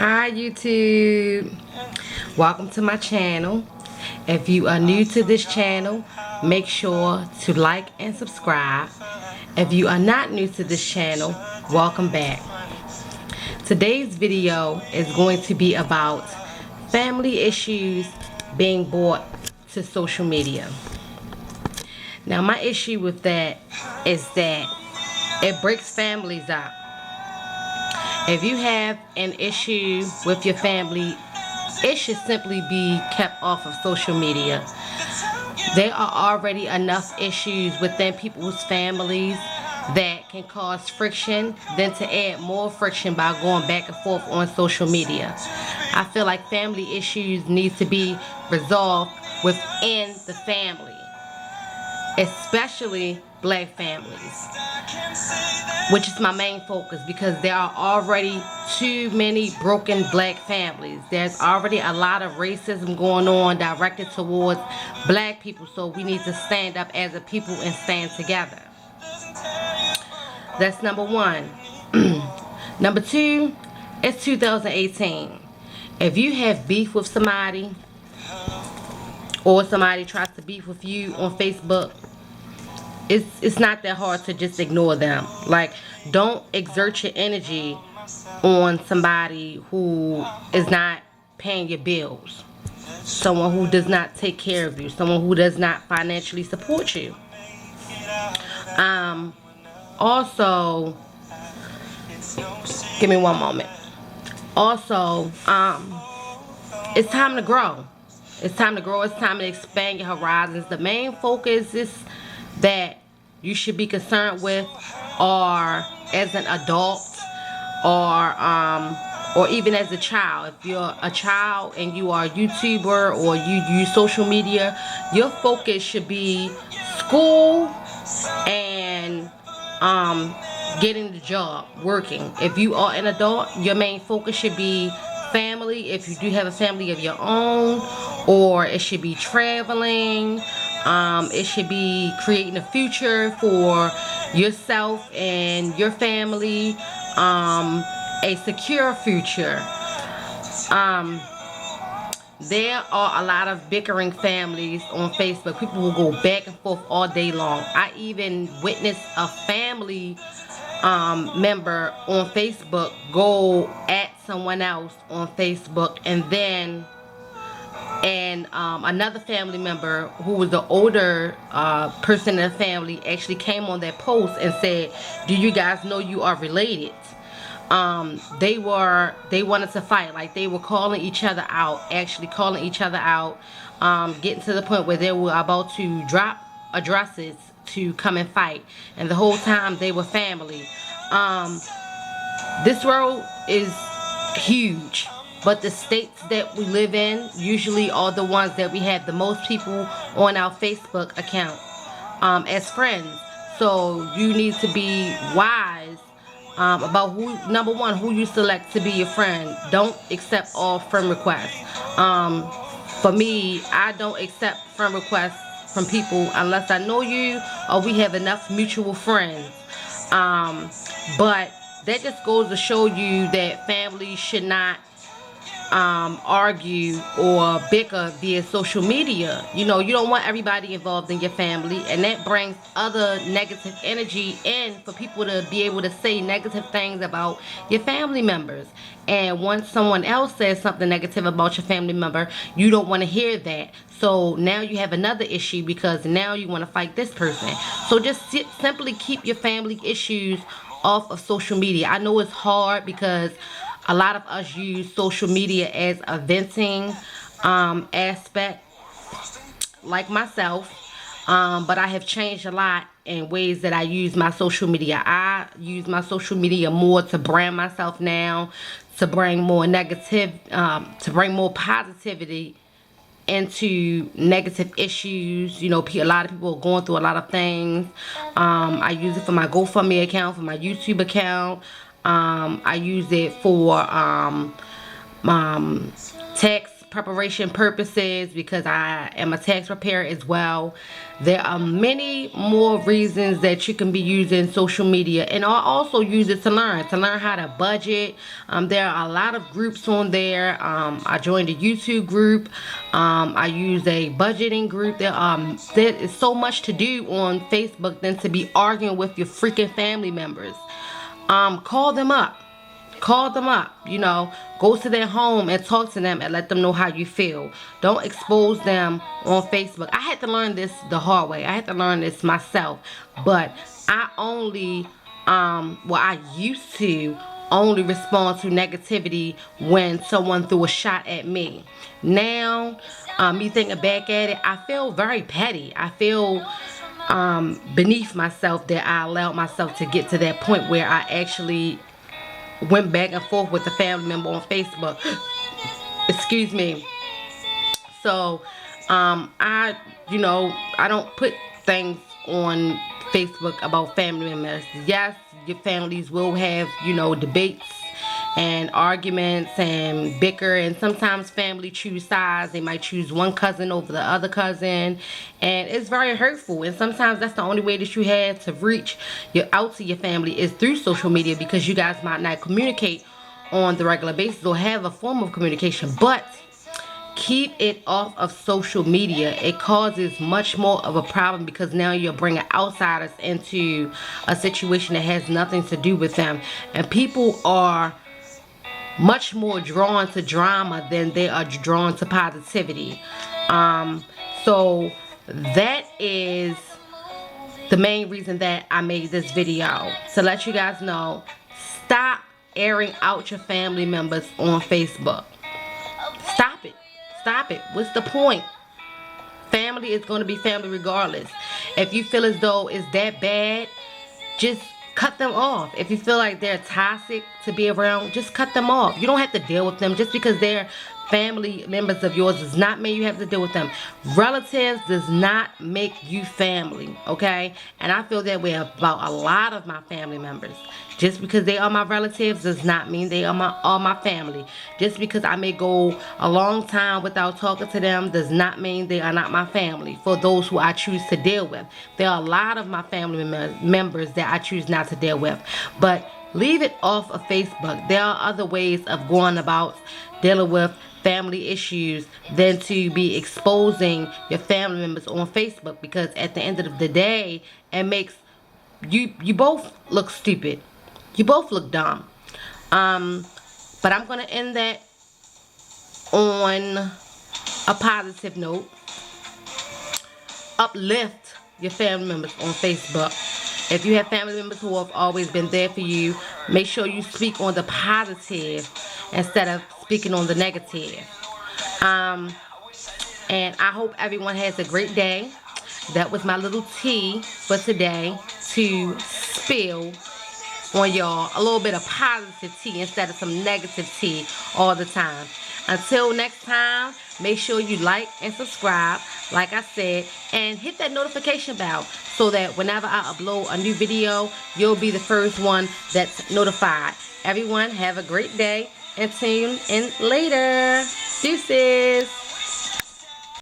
Hi YouTube, welcome to my channel. If you are new to this channel, make sure to like and subscribe. If you are not new to this channel, welcome back. Today's video is going to be about family issues being brought to social media. Now my issue with that is that it breaks families up. If you have an issue with your family, it should simply be kept off of social media. There are already enough issues within people's families that can cause friction than to add more friction by going back and forth on social media. I feel like family issues need to be resolved within the family, especially black families, which is my main focus, because there are already too many broken black families. There's already a lot of racism going on directed towards black people, so we need to stand up as a people and stand together. That's number one. Number two, it's 2018. If you have beef with somebody, or somebody tries to beef with you on Facebook, it's not that hard to just ignore them. Like, don't exert your energy on somebody who is not paying your bills, someone who does not take care of you, someone who does not financially support you. Also, give me one moment. Also, it's time to grow. It's time to grow. It's time to expand your horizons. The main focus is that you should be concerned with, or as an adult, or even as a child. If you're a child and you are a YouTuber or you use social media, your focus should be school and getting the job, working. If you are an adult, your main focus should be family, if you do have a family of your own, or it should be traveling. It should be creating a future for yourself and your family, a secure future. There are a lot of bickering families on Facebook. People will go back and forth all day long. I even witnessed a family member on Facebook go at someone else on Facebook, and then another family member who was the older person in the family actually came on that post and said, "Do you guys know you are related?" They wanted to fight. Like, they were calling each other out, actually calling each other out, getting to the point where they were about to drop addresses to come and fight, and the whole time they were family. This world is huge, but the states that we live in usually are the ones that we have the most people on our Facebook account as friends. So you need to be wise about who, number one, who you select to be your friend. Don't accept all friend requests. For me, I don't accept friend requests from people unless I know you or we have enough mutual friends. But that just goes to show you that families should not argue or bicker via social media. You know, you don't want everybody involved in your family, and that brings other negative energy in for people to be able to say negative things about your family members. And once someone else says something negative about your family member, you don't want to hear that. So now you have another issue, because now you want to fight this person. So just simply keep your family issues off of social media. I know it's hard because a lot of us use social media as a venting aspect, like myself, but I have changed a lot in ways that I use my social media. I use my social media more to brand myself now, to bring more to bring more positivity into negative issues. You know, a lot of people are going through a lot of things. I use it for my GoFundMe account, for my YouTube account. I use it for tax preparation purposes, because I am a tax preparer as well. There are many more reasons that you can be using social media, and I also use it to learn how to budget. There are a lot of groups on there. I joined a YouTube group. I use a budgeting group. There is so much to do on Facebook than to be arguing with your freaking family members. Call them up. Call them up, you know, go to their home and talk to them and let them know how you feel. Don't expose them on Facebook. I had to learn this the hard way. I had to learn this myself. But I only, I used to only respond to negativity when someone threw a shot at me. Now, me thinking back at it, I feel very petty. I feel beneath myself that I allowed myself to get to that point where I actually went back and forth with a family member on Facebook. Excuse me. So, I don't put things on Facebook about family members. Yes, your families will have, debates and arguments and bicker, and sometimes family choose sides. They might choose one cousin over the other cousin, and it's very hurtful. And sometimes that's the only way that you have to reach out to your family is through social media, because you guys might not communicate on the regular basis or have a form of communication. But keep it off of social media. It causes much more of a problem, because now you're bringing outsiders into a situation that has nothing to do with them, and people are much more drawn to drama than they are drawn to positivity. So that is the main reason that I made this video, to let you guys know, stop airing out your family members on Facebook. Stop it. Stop it. What's the point? Family is going to be family regardless. If you feel as though it's that bad, just cut them off. If you feel like they're toxic to be around, just cut them off. You don't have to deal with them. Just because they're family members of yours does not mean you have to deal with them. Relatives does not make you family, okay? And I feel that way about a lot of my family members. Just because they are my relatives does not mean they are my family. Just because I may go a long time without talking to them does not mean they are not my family, for those who I choose to deal with. There are a lot of my family members that I choose not to deal with. But leave it off of Facebook. There are other ways of going about dealing with family issues than to be exposing your family members on Facebook, because at the end of the day, it makes you both look stupid. You both look dumb. But I'm going to end that on a positive note. Uplift your family members on Facebook. If you have family members who have always been there for you, make sure you speak on the positive instead of speaking on the negative. And I hope everyone has a great day. That was my little tea for today, to spill on y'all a little bit of positive tea instead of some negative tea all the time. Until next time, make sure you like and subscribe, like I said, and hit that notification bell so that whenever I upload a new video, you'll be the first one that's notified. Everyone, have a great day and tune in later. Deuces.